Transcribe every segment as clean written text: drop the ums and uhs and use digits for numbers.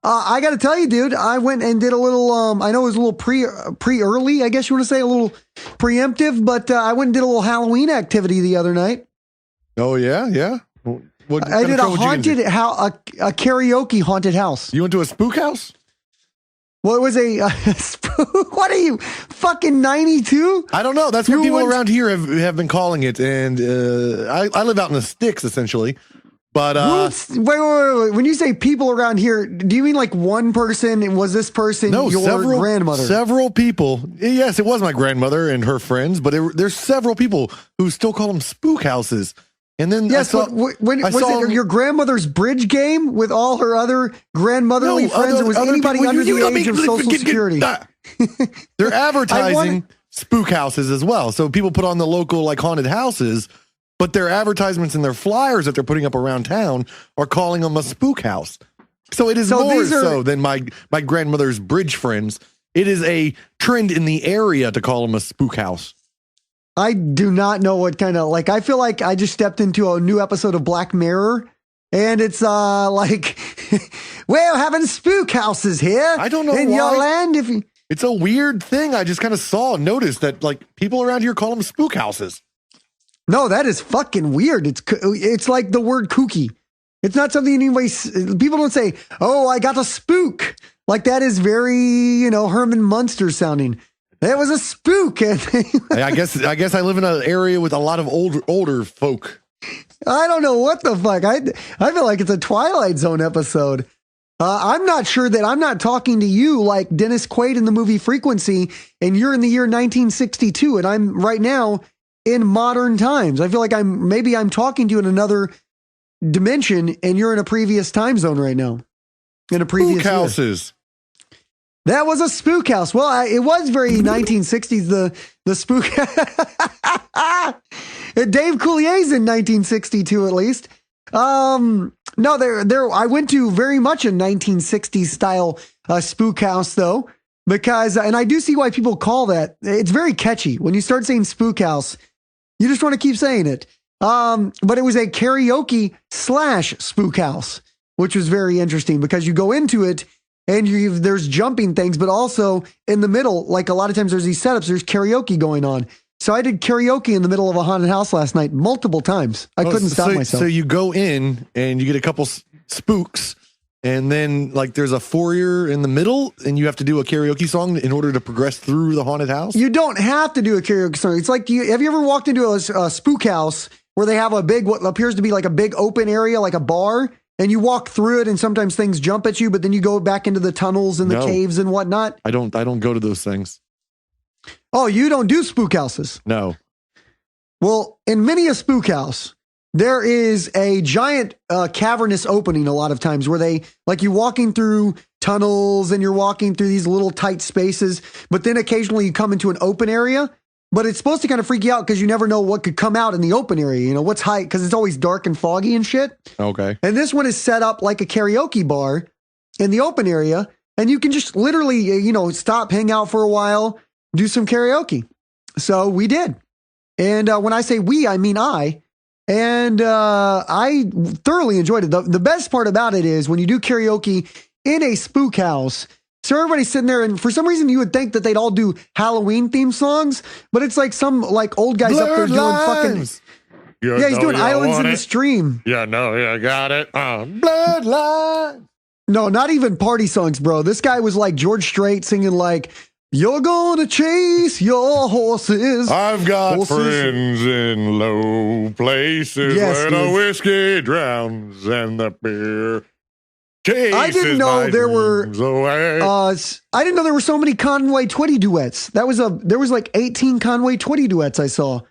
I got to tell you, dude, I went and did a little, I know it was a little pre-early, I guess you want to say, a little preemptive, but I went and did a little Halloween activity the other night. Oh, yeah? Yeah? I did a karaoke haunted house. You went to a spook house? Well, it was what are you, fucking 92? I don't know. That's what people around here have been calling it. And I live out in the sticks, essentially. But wait. When you say people around here, do you mean like one person? Was this person your grandmother? Several people. Yes, it was my grandmother and her friends, but there's several people who still call them spook houses. And then was it your grandmother's bridge game with all her other grandmotherly friends, or was anybody under the age of Social Security? They're advertising spook houses as well. So people put on the local like haunted houses, but their advertisements and their flyers that they're putting up around town are calling them a spook house. So it is more so than my grandmother's bridge friends. It is a trend in the area to call them a spook house. I do not know what kind of, I feel like I just stepped into a new episode of Black Mirror, and it's we're having spook houses here. I don't know in your land. It's a weird thing. I just kind of noticed that people around here call them spook houses. No, that is fucking weird. It's like the word kooky. It's not something people don't say, oh, I got a spook. Like that is very, Herman Munster sounding. There was a spook. I guess I live in an area with a lot of older folk. I don't know what the fuck. I feel like it's a Twilight Zone episode. I'm not sure that I'm not talking to you like Dennis Quaid in the movie Frequency, and you're in the year 1962, and I'm right now in modern times. I feel like I'm talking to you in another dimension, and you're in a previous time zone right now. In a previous spook houses. That was a spook house. Well, it was very 1960s. The spook. Dave Coulier's in 1962, at least. No, I went to very much a 1960s style spook house though, because and I do see why people call that. It's very catchy. When you start saying spook house, you just want to keep saying it. But it was a karaoke / spook house, which was very interesting because you go into it. And there's jumping things, but also in the middle, like a lot of times there's these setups, there's karaoke going on. So I did karaoke in the middle of a haunted house last night multiple times. I couldn't stop myself. So you go in and you get a couple spooks, and then there's a foyer in the middle, and you have to do a karaoke song in order to progress through the haunted house? You don't have to do a karaoke song. It's like, have you ever walked into a spook house where they have what appears to be like a big open area, like a bar? And you walk through it, and sometimes things jump at you, but then you go back into the tunnels and the caves and whatnot. I don't go to those things. Oh, you don't do spook houses? No. Well, in many a spook house, there is a giant cavernous opening a lot of times where you're walking through tunnels and you're walking through these little tight spaces, but then occasionally you come into an open area. But it's supposed to kind of freak you out because you never know what could come out in the open area. What's high, because it's always dark and foggy and shit. Okay. And this one is set up like a karaoke bar in the open area. And you can just literally, stop, hang out for a while, do some karaoke. So we did. And when I say we, I mean I. And I thoroughly enjoyed it. The best part about it is when you do karaoke in a spook house, so everybody's sitting there, and for some reason you would think that they'd all do Halloween theme songs, but it's like some old guys up there doing fucking. He's doing Islands in the Stream. Yeah, I got it. Bloodline. No, not even party songs, bro. This guy was like George Strait singing like, "You're gonna chase your horses. I've got friends in low places where the whiskey drowns and the beer. I didn't know there were. I didn't know there were so many Conway Twitty duets. There was like 18 Conway Twitty duets I saw,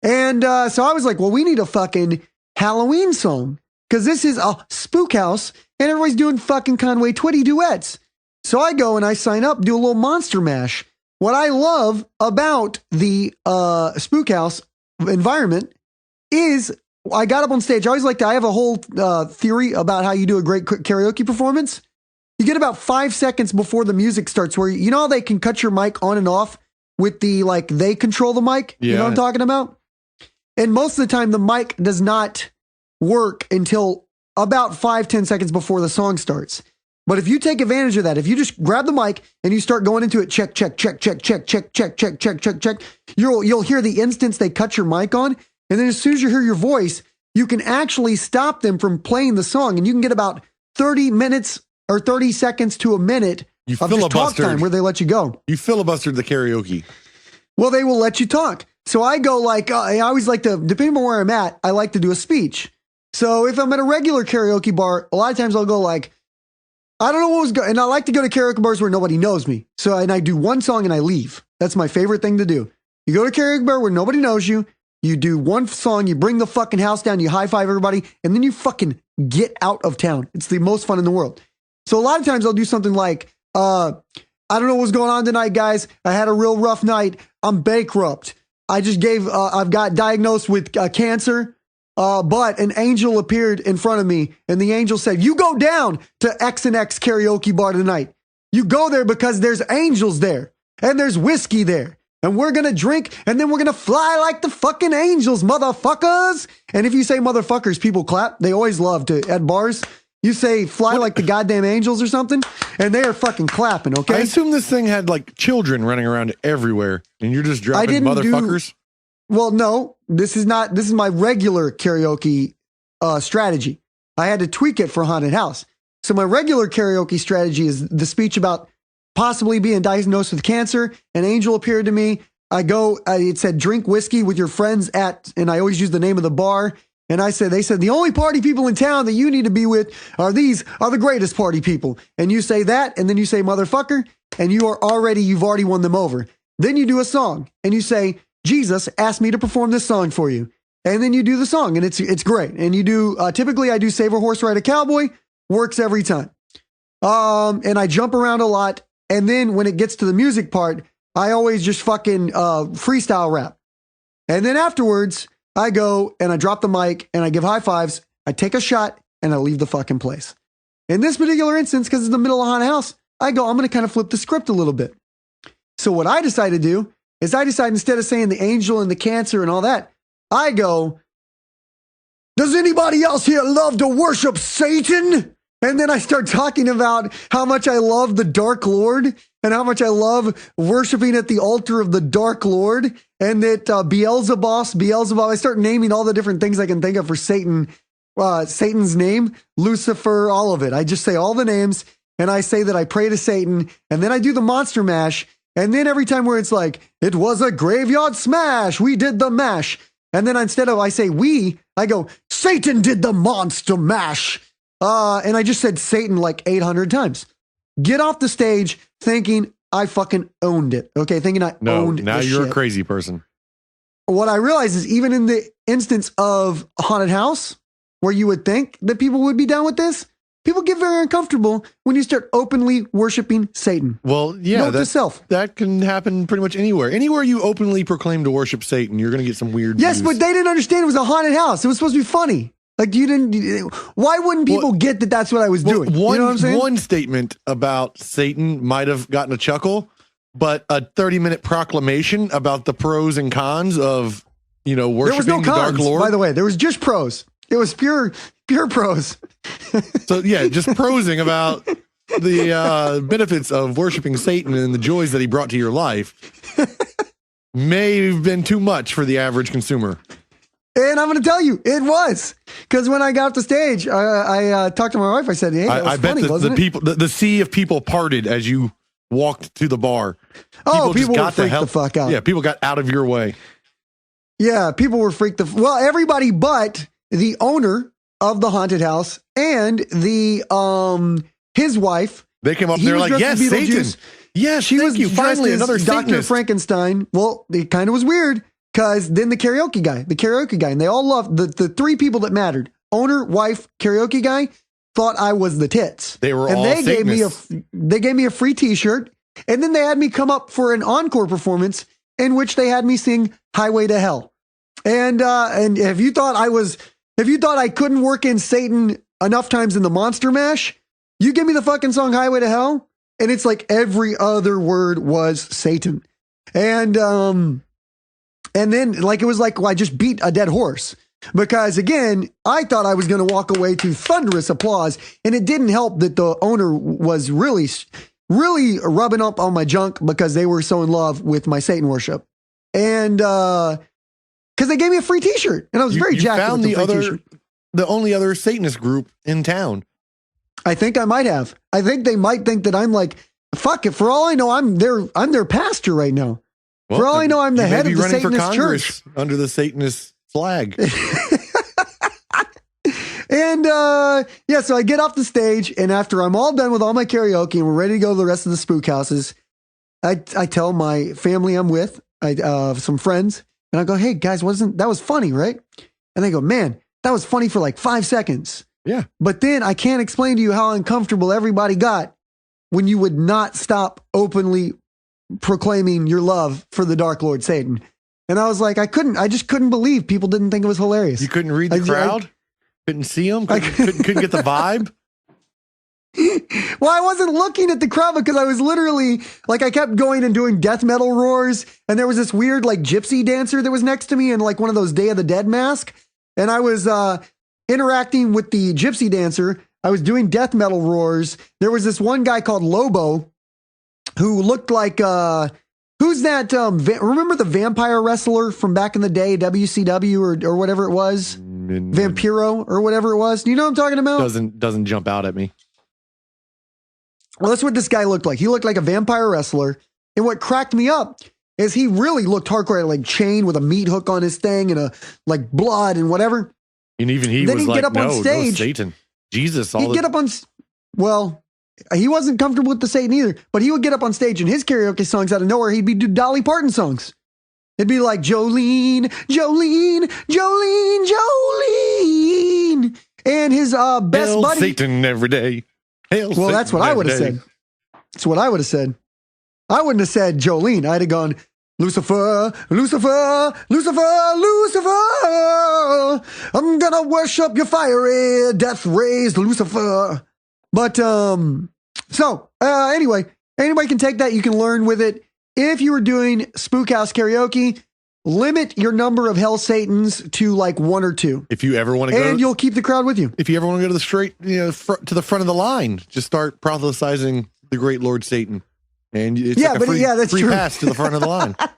and so I was like, well, we need a fucking Halloween song because this is a spook house and everybody's doing fucking Conway Twitty duets. So I go and I sign up, do a little Monster Mash. What I love about the spook house environment is. I got up on stage. I have a whole theory about how you do a great karaoke performance. You get about 5 seconds before the music starts where, how they can cut your mic on and off with the, they control the mic. Yeah. You know what I'm talking about? And most of the time the mic does not work until about 5-10 seconds before the song starts. But if you take advantage of that, if you just grab the mic and you start going into it, check, you'll hear the instance they cut your mic on. And then as soon as you hear your voice, you can actually stop them from playing the song. And you can get about 30 minutes or 30 seconds to a minute of just talk time where they let you go. You filibustered the karaoke. Well, they will let you talk. So I go like, I always like to, depending on where I'm at, I like to do a speech. So if I'm at a regular karaoke bar, a lot of times I'll go like, I don't know what was going, and I like to go to karaoke bars where nobody knows me. So, and I do one song and I leave. That's my favorite thing to do. You go to a karaoke bar where nobody knows you, you do one song, you bring the fucking house down, you high five everybody, and then you fucking get out of town. It's the most fun in the world. So a lot of times I'll do something like, I don't know what's going on tonight, guys. I had a real rough night. I'm bankrupt. I've got diagnosed with cancer. But an angel appeared in front of me and the angel said, you go down to X and X karaoke bar tonight. You go there because there's angels there and there's whiskey there and we're going to drink and then we're going to fly like the fucking angels, motherfuckers. And if you say motherfuckers, people clap. They always love to at bars. You say fly like the goddamn angels or something and they are fucking clapping. Okay. I assume this thing had like children running around everywhere and you're just dropping motherfuckers. Well, no, this is my regular karaoke strategy. I had to tweak it for Haunted House. So my regular karaoke strategy is the speech about possibly being diagnosed with cancer. An angel appeared to me. It said, drink whiskey with your friends and I always use the name of the bar. And they said, the only party people in town that you need to be with are the greatest party people. And you say that, and then you say motherfucker, and you've already won them over. Then you do a song and you say, Jesus asked me to perform this song for you. And then you do the song and it's great. And you do, typically I do Save a Horse, Ride a Cowboy, works every time. And I jump around a lot. And then when it gets to the music part, I always just fucking freestyle rap. And then afterwards I go and I drop the mic and I give high fives. I take a shot and I leave the fucking place. In this particular instance, because it's the middle of Haunted House, I'm going to kind of flip the script a little bit. So what I decided to do is instead of saying the angel and the cancer and all that, I go, does anybody else here love to worship Satan? And then I start talking about how much I love the Dark Lord and how much I love worshiping at the altar of the Dark Lord and that Beelzebub, I start naming all the different things I can think of for Satan, Satan's name, Lucifer, all of it. I just say all the names and I say that I pray to Satan and then I do the monster mash. And then every time where it's like, it was a graveyard smash, we did the mash. And then instead of I say we, I go, Satan did the monster mash. And I just said Satan like 800 times. Get off the stage thinking I fucking owned it. Okay, thinking I owned it. Now you're a crazy person. What I realize is even in the instance of a haunted house, where you would think that people would be down with this, people get very uncomfortable when you start openly worshiping Satan. Well, yeah, that can happen pretty much anywhere. Anywhere you openly proclaim to worship Satan, you're going to get some weird views. But they didn't understand it was a haunted house. It was supposed to be funny. Like why wouldn't people get that that's what I was doing? You know what I'm saying? One statement about Satan might have gotten a chuckle, but a 30-minute proclamation about the pros and cons of, worshiping the Dark Lord. By the way, there was just pros. It was pure pros. So yeah, just prosing about the benefits of worshiping Satan and the joys that he brought to your life may have been too much for the average consumer. And I'm going to tell you, it was. Because when I got off the stage, I talked to my wife. I said, hey, that was funny, wasn't it? The sea of people parted as you walked to the bar. People were freaked the fuck out. Yeah, people got out of your way. Yeah, people were freaked everybody but the owner of the haunted house and his wife. They came up and they're like, yes, Satan. Yes, she was finally another Dr. Frankenstein. Well, it kind of was weird. Because then the karaoke guy, and they all loved the three people that mattered. Owner, wife, karaoke guy thought I was the tits. They were all Satanists. They gave me a free t-shirt, and then they had me come up for an encore performance in which they had me sing Highway to Hell. And if you thought I couldn't work in Satan enough times in the Monster Mash, you give me the fucking song Highway to Hell, and it's like every other word was Satan. And then, like, it was like, well, I just beat a dead horse. Because again, I thought I was going to walk away to thunderous applause, and it didn't help that the owner was really rubbing up on my junk because they were so in love with my Satan worship. And because they gave me a free t-shirt, and I was very jacked with the free t-shirt. The only other Satanist group in town. I think I might have. I think they might think that I'm like, fuck it. For all I know, I'm their pastor right now. Well, for all I know, I'm the head of the Satanist church under the Satanist flag. And so I get off the stage, and after I'm all done with all my karaoke and we're ready to go to the rest of the spook houses, I tell my family I'm with, some friends, and I go, hey guys, that was funny, right? And they go, man, that was funny for like 5 seconds. Yeah. But then I can't explain to you how uncomfortable everybody got when you would not stop openly proclaiming your love for the Dark Lord Satan. And I was like, I just couldn't believe people didn't think it was hilarious. You couldn't read the crowd? Couldn't see them? Couldn't get the vibe? Well, I wasn't looking at the crowd because I was literally like, I kept going and doing death metal roars. And there was this weird like gypsy dancer that was next to me in like one of those Day of the Dead masks. And I was interacting with the gypsy dancer. I was doing death metal roars. There was this one guy called Lobo who looked like, who's that? Remember the vampire wrestler from back in the day, WCW or whatever it was? Vampiro or whatever it was. Do you know what I'm talking about? Doesn't jump out at me. Well, that's what this guy looked like. He looked like a vampire wrestler. And what cracked me up is he really looked hardcore, like chain with a meat hook on his thing and a like blood and whatever. And even he was like, no, Satan. Jesus. He'd get up on, well, he wasn't comfortable with the Satan either, but he would get up on stage and his karaoke songs out of nowhere, he'd be do Dolly Parton songs. It'd be like, Jolene, Jolene, Jolene, Jolene. And his best Hail buddy. Satan every day. Hail well, that's what I would have said. That's what I would have said. I wouldn't have said Jolene. I'd have gone, Lucifer, Lucifer, Lucifer, Lucifer. I'm gonna worship your fiery death rays, Lucifer. But, anyway, anybody can take that. You can learn with it. If you were doing Spookhouse Karaoke, limit your number of Hell Satans to like 1 or 2. If you ever want to go, and you'll keep the crowd with you. If you ever want to go to the straight, to the front of the line, just start proselytizing the great Lord Satan, and it's free pass to the front of the line.